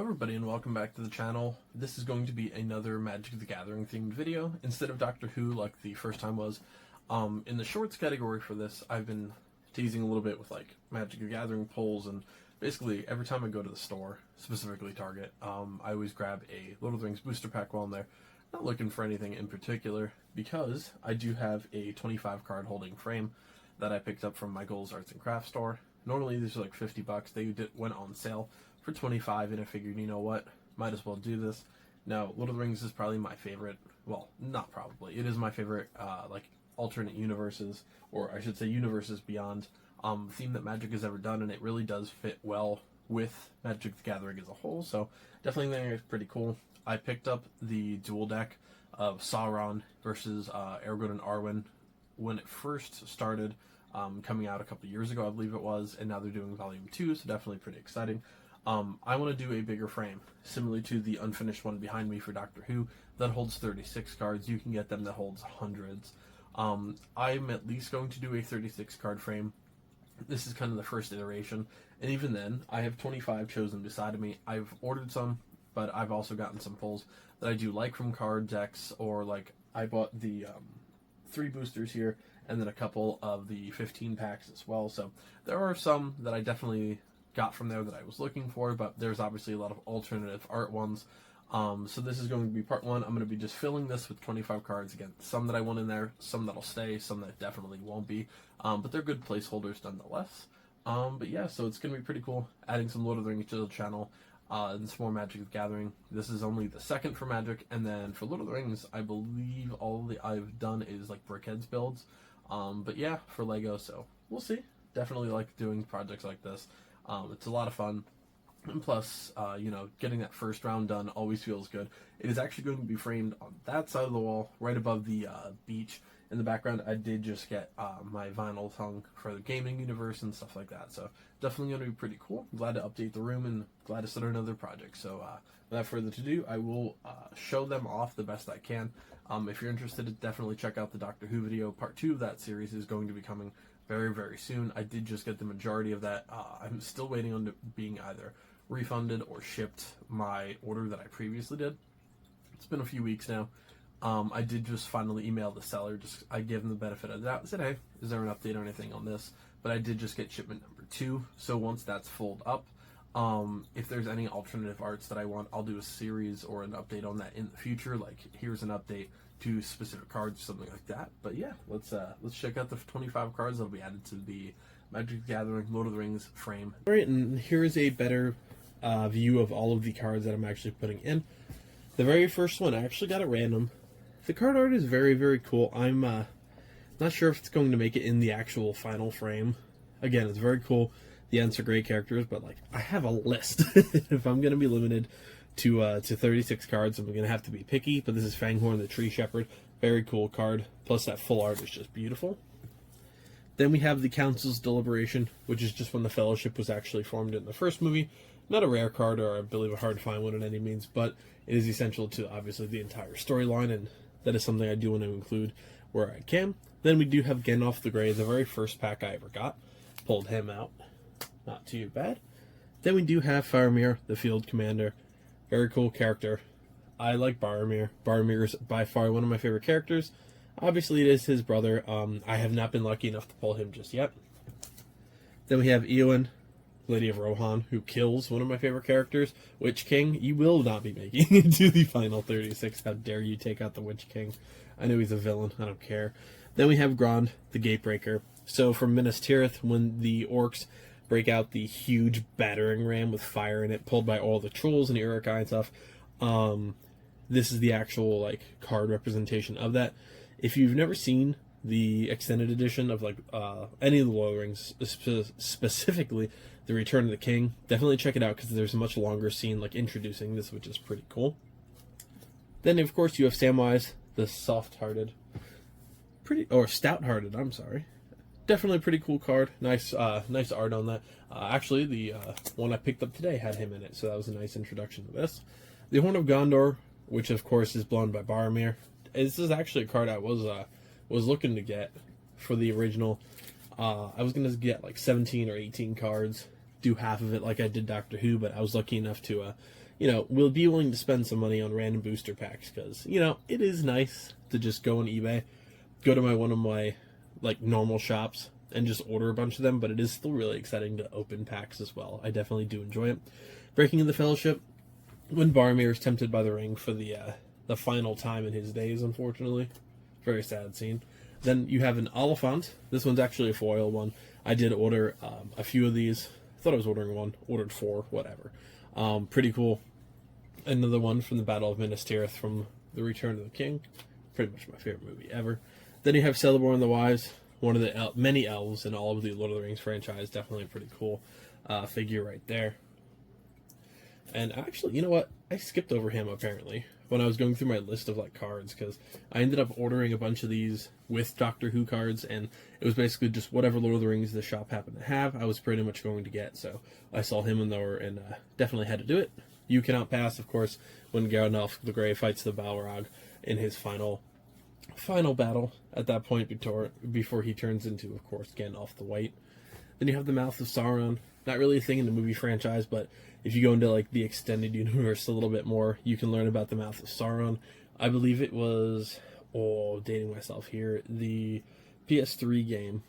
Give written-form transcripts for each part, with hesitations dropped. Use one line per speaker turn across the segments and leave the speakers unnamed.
everybody, and welcome back to the channel. This is going to be another Magic the Gathering themed video instead of Doctor Who like the first time was. In the shorts category for this, I've been teasing a little bit with like Magic the Gathering polls, and basically every time I go to the store, specifically Target, I always grab a Lord of the Rings booster pack while I'm there. Not looking for anything in particular, because I do have a 25 card holding frame that I picked up from Michael's Arts and Crafts store. Normally these are like 50 bucks. They went on sale for 25, and I figured, you know what, might as well do this. Now, Lord of the Rings is probably my favorite, well, not probably, it is my favorite, like, alternate universes, or I should say universes beyond, theme that Magic has ever done, and it really does fit well with Magic the Gathering as a whole, so definitely think it's pretty cool. I picked up the dual deck of Sauron versus Aragorn and Arwen when it first started, coming out a couple years ago, I believe it was, and now they're doing Volume 2, so definitely pretty exciting. I want to do a bigger frame, similar to the unfinished one behind me for Doctor Who, that holds 36 cards. You can get them that holds hundreds. I'm at least going to do a 36 card frame. This is kind of the first iteration, and even then, I have 25 chosen beside of me. I've ordered some, but I've also gotten some pulls that I do like from card decks, or like I bought the 3 boosters here, and then a couple of the 15 packs as well. So there are some that I definitely got from there that I was looking for, but there's obviously a lot of alternative art ones. So this is going to be part 1. I'm going to be just filling this with 25 cards. Again, some that I want in there, some that'll stay, some that definitely won't be, but they're good placeholders nonetheless. But yeah, so it's going to be pretty cool, adding some Lord of the Rings to the channel, and some more Magic the Gathering. This is only the second for Magic, and then for Lord of the Rings, I believe all I've done is like Brickheads builds. But yeah, for Lego, so we'll see. Definitely like doing projects like this. It's a lot of fun, and plus, you know, getting that first round done always feels good. It is actually going to be framed on that side of the wall, right above the beach. In the background, I did just get my vinyl hung for the gaming universe and stuff like that, so definitely going to be pretty cool. I'm glad to update the room and glad to start another project. So without further ado, I will show them off the best I can. If you're interested, definitely check out the Doctor Who video. Part 2 of that series is going to be coming very, very soon. I did just get the majority of that. I'm still waiting on being either refunded or shipped my order that I previously did. It's been a few weeks now. I did just finally email the seller. I gave them the benefit of the doubt. I said, hey, is there an update or anything on this? But I did just get shipment number 2. So once that's full up, if there's any alternative arts that I want, I'll do a series or an update on that in the future. Like, here's an update to specific cards, something like that. But yeah, let's check out the 25 cards that'll be added to the Magic the Gathering Lord of the Rings frame. All right, and here's a better view of all of the cards that I'm actually putting in. The very first one, I actually got at random. The card art is very, very cool. I'm not sure if it's going to make it in the actual final frame. Again, it's very cool. The Ents are great characters, but like, I have a list. If I'm going to be limited to 36 cards, I'm going to have to be picky, but this is Fanghorn the Tree Shepherd. Very cool card. Plus that full art is just beautiful. Then we have the Council's Deliberation, which is just when the Fellowship was actually formed in the first movie. Not a rare card, or I believe a hard to find one in any means, but it is essential to, obviously, the entire storyline, and that is something I do want to include where I can. Then we do have Gandalf the Grey, the very first pack I ever got. Pulled him out. Not too bad. Then we do have Faramir, the Field Commander. Very cool character. I like Boromir. Boromir is by far one of my favorite characters. Obviously, it is his brother. I have not been lucky enough to pull him just yet. Then we have Eowyn, Lady of Rohan, who kills one of my favorite characters. Witch King, you will not be making it to the final 36. How dare you take out the Witch King? I know he's a villain. I don't care. Then we have Grond, the Gatebreaker. So from Minas Tirith, when the orcs break out the huge battering ram with fire in it, pulled by all the trolls and the Uruk-hai and stuff, this is the actual like card representation of that. If you've never seen the extended edition of like any of the Lord of the Rings, specifically the Return of the King, definitely check it out, because there's a much longer scene like introducing this, which is pretty cool. Then of course you have Samwise, the soft-hearted, stout-hearted. I'm sorry. Definitely a pretty cool card. Nice art on that. Actually, the one I picked up today had him in it, so that was a nice introduction to this. The Horn of Gondor, which of course is blown by Boromir. This is actually a card I was looking to get for the original. I was going to get like 17 or 18 cards, do half of it like I did Doctor Who, but I was lucky enough to will be willing to spend some money on random booster packs because, it is nice to just go on eBay, go to one of my, like, normal shops and just order a bunch of them, but it is still really exciting to open packs as well. I definitely do enjoy it. Breaking in the Fellowship, when Boromir is tempted by the ring for the final time in his days, unfortunately. Very sad scene. Then you have an Oliphant. This one's actually a foil one. I did order a few of these. I thought I was ordering one. Ordered 4, whatever. Pretty cool. Another one from the Battle of Minas Tirith from The Return of the King. Pretty much my favorite movie ever. Then you have Celeborn the Wise, one of the many elves in all of the Lord of the Rings franchise. Definitely a pretty cool figure right there. And actually, you know what? I skipped over him, apparently, when I was going through my list of, like, cards, because I ended up ordering a bunch of these with Doctor Who cards, and it was basically just whatever Lord of the Rings the shop happened to have, I was pretty much going to get, so I saw him in there and definitely had to do it. You Cannot Pass, of course, when Gandalf the Grey fights the Balrog in his final battle at that point before he turns into, of course, Gandalf the White. Then you have the Mouth of Sauron. Not really a thing in the movie franchise, but if you go into, like, the extended universe a little bit more, you can learn about the Mouth of Sauron. I believe it was, dating myself here, the PS3 game,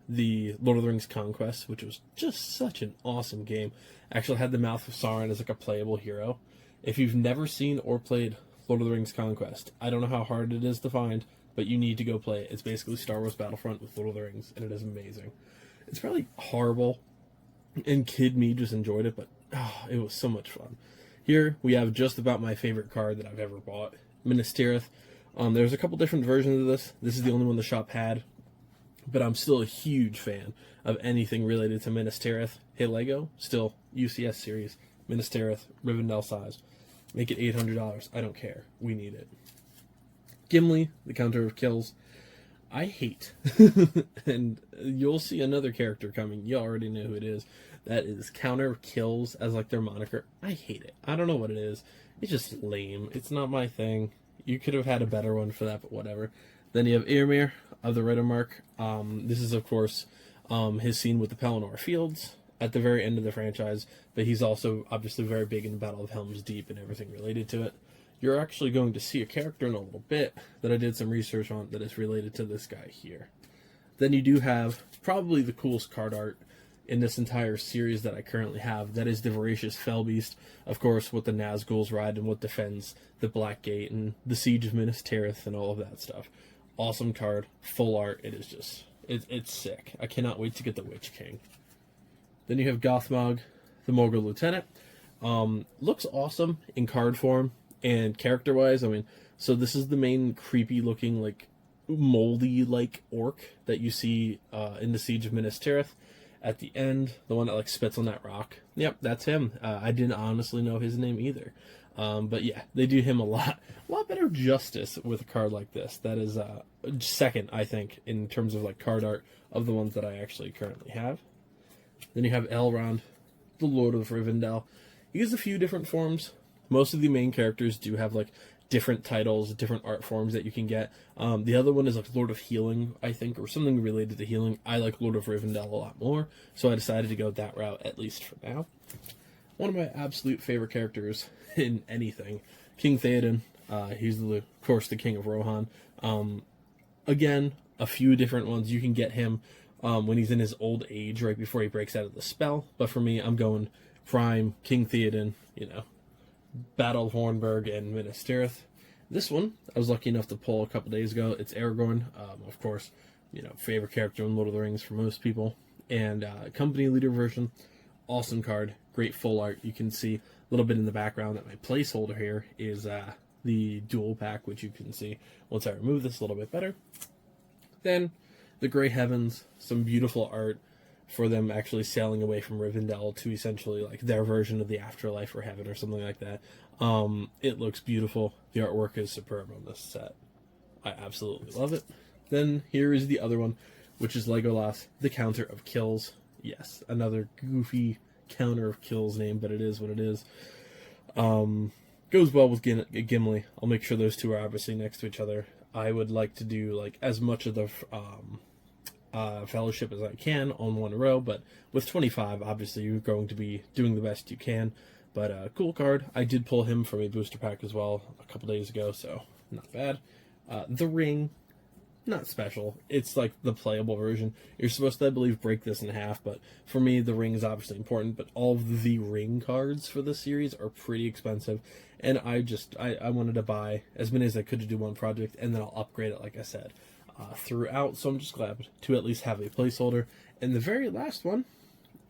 the Lord of the Rings Conquest, which was just such an awesome game, actually had the Mouth of Sauron as, like, a playable hero. If you've never seen or played Lord of the Rings Conquest, I don't know how hard it is to find, but you need to go play it. It's basically Star Wars Battlefront with Lord of the Rings, and it is amazing. It's probably horrible, and kid me just enjoyed it, but it was so much fun. Here we have just about my favorite card that I've ever bought, Minas Tirith. There's a couple different versions of this. This is the only one the shop had, but I'm still a huge fan of anything related to Minas Tirith. Hey Lego, still UCS series, Minas Tirith, Rivendell size. Make it $800. I don't care. We need it. Gimli, the Counter of Kills. I hate, and you'll see another character coming. You already know who it is. That is Counter of Kills as, like, their moniker. I hate it. I don't know what it is. It's just lame. It's not my thing. You could have had a better one for that, but whatever. Then you have Éomer of the Riddermark. This is, of course, his scene with the Pelennor Fields at the very end of the franchise, but he's also obviously very big in the Battle of Helm's Deep and everything related to it. You're actually going to see a character in a little bit that I did some research on that is related to this guy here. Then you do have probably the coolest card art in this entire series that I currently have. That is the Voracious Fellbeast, of course, with the Nazgul's ride and what defends the Black Gate and the Siege of Minas Tirith and all of that stuff. Awesome card, full art. It is just, it's sick. I cannot wait to get the Witch King. Then you have Gothmog, the Morgul Lieutenant. Looks awesome in card form. And character-wise, I mean, so this is the main creepy-looking, like, moldy-like orc that you see in the Siege of Minas Tirith. At the end, the one that, like, spits on that rock. Yep, that's him. I didn't honestly know his name either. But yeah, they do him a lot better justice with a card like this. That is second, I think, in terms of, like, card art of the ones that I actually currently have. Then you have Elrond, the Lord of Rivendell. He has a few different forms. Most of the main characters do have, like, different titles, different art forms that you can get. The other one is, like, Lord of Healing, I think, or something related to healing. I like Lord of Rivendell a lot more, so I decided to go that route, at least for now. One of my absolute favorite characters in anything, King Theoden. He's, of course, the King of Rohan. Again, a few different ones. You can get him when he's in his old age, right before he breaks out of the spell. But for me, I'm going Prime, King Theoden, Battle of Hornburg and Minas Tirith. This one, I was lucky enough to pull a couple days ago. It's Aragorn, of course, favorite character in Lord of the Rings for most people. And company leader version, awesome card, great full art. You can see a little bit in the background that my placeholder here is the dual pack, which you can see once I remove this a little bit better. Then the Grey Heavens, some beautiful art for them actually sailing away from Rivendell to essentially like their version of the afterlife or heaven or something like that. It looks beautiful. The artwork is superb on this set. I absolutely love it. Then here is the other one, which is Legolas, the Counter of Kills. Yes, another goofy Counter of Kills name, but it is what it is. Goes well with Gimli. I'll make sure those two are obviously next to each other. I would like to do like as much of the Fellowship as I can on one row, but with 25, obviously you're going to be doing the best you can. But cool card. I did pull him from a booster pack as well a couple days ago, so not bad. The ring, not special. It's like the playable version. You're supposed to, I believe, break this in half, but for me, the ring is obviously important, but all of the ring cards for this series are pretty expensive, and I wanted to buy as many as I could to do one project, and then I'll upgrade it, like I said, throughout, so I'm just glad to at least have a placeholder. And the very last one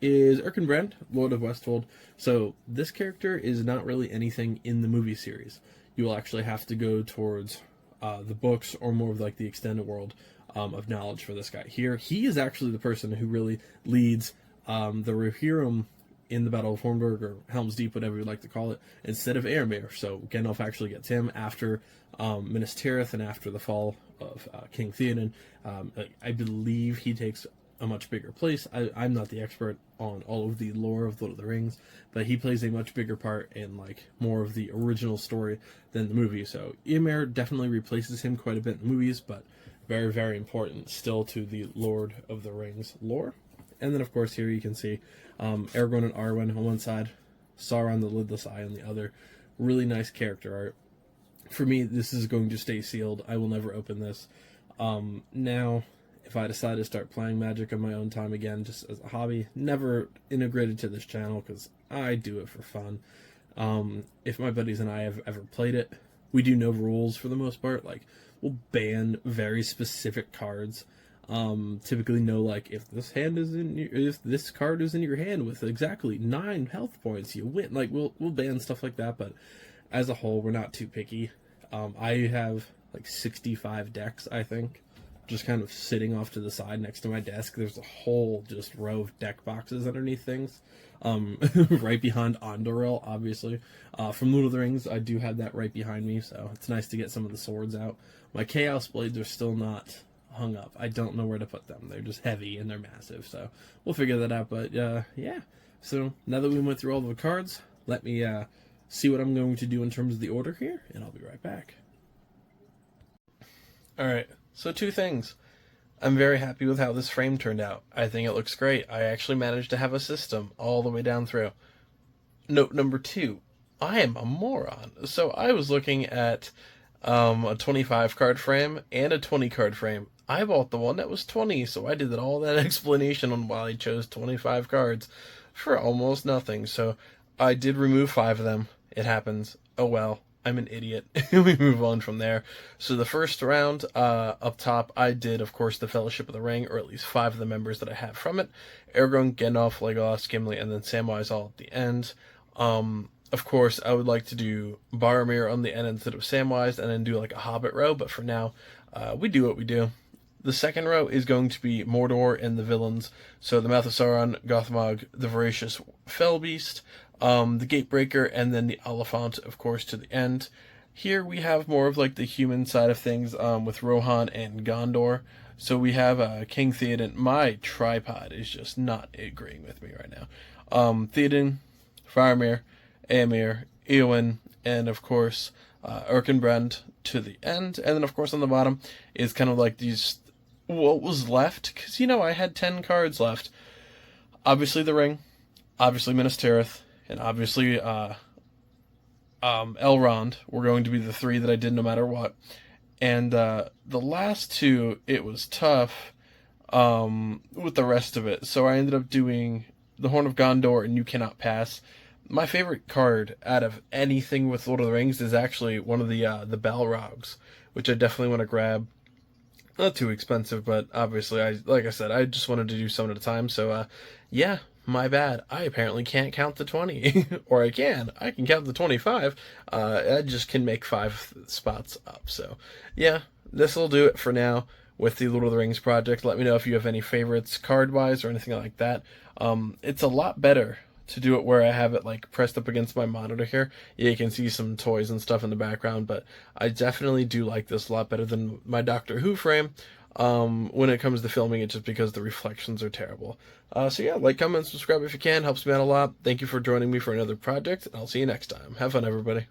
is Erkenbrand, Lord of Westfold. So this character is not really anything in the movie series. You will actually have to go towards the books or more of like the extended world of knowledge for this guy here. He is actually the person who really leads the Rohirrim in the Battle of Hornburg, or Helm's Deep, whatever you'd like to call it, instead of Éomer. So Gandalf actually gets him after Minas Tirith and after the fall of King Theoden. I believe he takes a much bigger place. I'm not the expert on all of the lore of Lord of the Rings, but he plays a much bigger part in like more of the original story than the movie. So Éomer definitely replaces him quite a bit in the movies, but very, very important still to the Lord of the Rings lore. And then of course here you can see Aragorn and Arwen on one side, Sauron the Lidless Eye on the other. Really nice character art. For me, this is going to stay sealed. I will never open this. Now, if I decide to start playing Magic on my own time again, just as a hobby, never integrated to this channel because I do it for fun. If my buddies and I have ever played it, we do no rules for the most part. Like, we'll ban very specific cards. Typically know, like, if this card is in your hand with exactly 9 health points, you win. Like, we'll ban stuff like that, but as a whole, we're not too picky. I have like 65 decks, I think, just kind of sitting off to the side next to my desk. There's a whole just row of deck boxes underneath things. Right behind Andoril, obviously. From Lord of the Rings, I do have that right behind me, so it's nice to get some of the swords out. My Chaos Blades are still not hung up. I don't know where to put them. They're just heavy and they're massive, so we'll figure that out. But yeah, so now that we went through all of the cards, let me see what I'm going to do in terms of the order here, and I'll be right back. Alright, so 2 things. I'm very happy with how this frame turned out. I think it looks great. I actually managed to have a system all the way down through. Note number 2, I am a moron. So I was looking at a 25 card frame and a 20 card frame. I bought the one that was 20, so I did all that explanation on why I chose 25 cards for almost nothing. So I did remove 5 of them. It happens. Oh well. I'm an idiot. We move on from there. So the first round, up top, I did, of course, the Fellowship of the Ring, or at least 5 of the members that I have from it. Aragorn, Gandalf, Legolas, Gimli, and then Samwise all at the end. Of course, I would like to do Boromir on the end instead of Samwise, and then do like a Hobbit row, but for now, we do what we do. The second row is going to be Mordor and the villains. So the Mouth of Sauron, Gothmog, the Voracious Fellbeast, the Gatebreaker, and then the Oliphant, of course, to the end. Here we have more of like the human side of things with Rohan and Gondor. So we have King Theoden. My tripod is just not agreeing with me right now. Theoden, Faramir, Éomer, Eowyn, and of course Erkenbrand to the end. And then of course on the bottom is kind of like these, what was left, because I had 10 cards left. Obviously the ring, obviously Minas Tirith, and obviously Elrond were going to be the 3 that I did no matter what. And the last 2, it was tough with the rest of it. So I ended up doing the Horn of Gondor and You Cannot Pass. My favorite card out of anything with Lord of the Rings is actually one of the Balrogs, which I definitely want to grab. Not too expensive, but obviously, like I said, I just wanted to do some at a time. So, yeah, my bad. I apparently can't count the 20. Or I can count the 25. I just can make 5 spots up. So, yeah, this will do it for now with the Lord of the Rings project. Let me know if you have any favorites card-wise or anything like that. It's a lot better to do it where I have it like pressed up against my monitor here. Yeah, you can see some toys and stuff in the background, but I definitely do like this a lot better than my Doctor Who frame when it comes to filming it, just because the reflections are terrible. So yeah, like, comment, subscribe if you can. Helps me out a lot. Thank you for joining me for another project, and I'll see you next time. Have fun, everybody.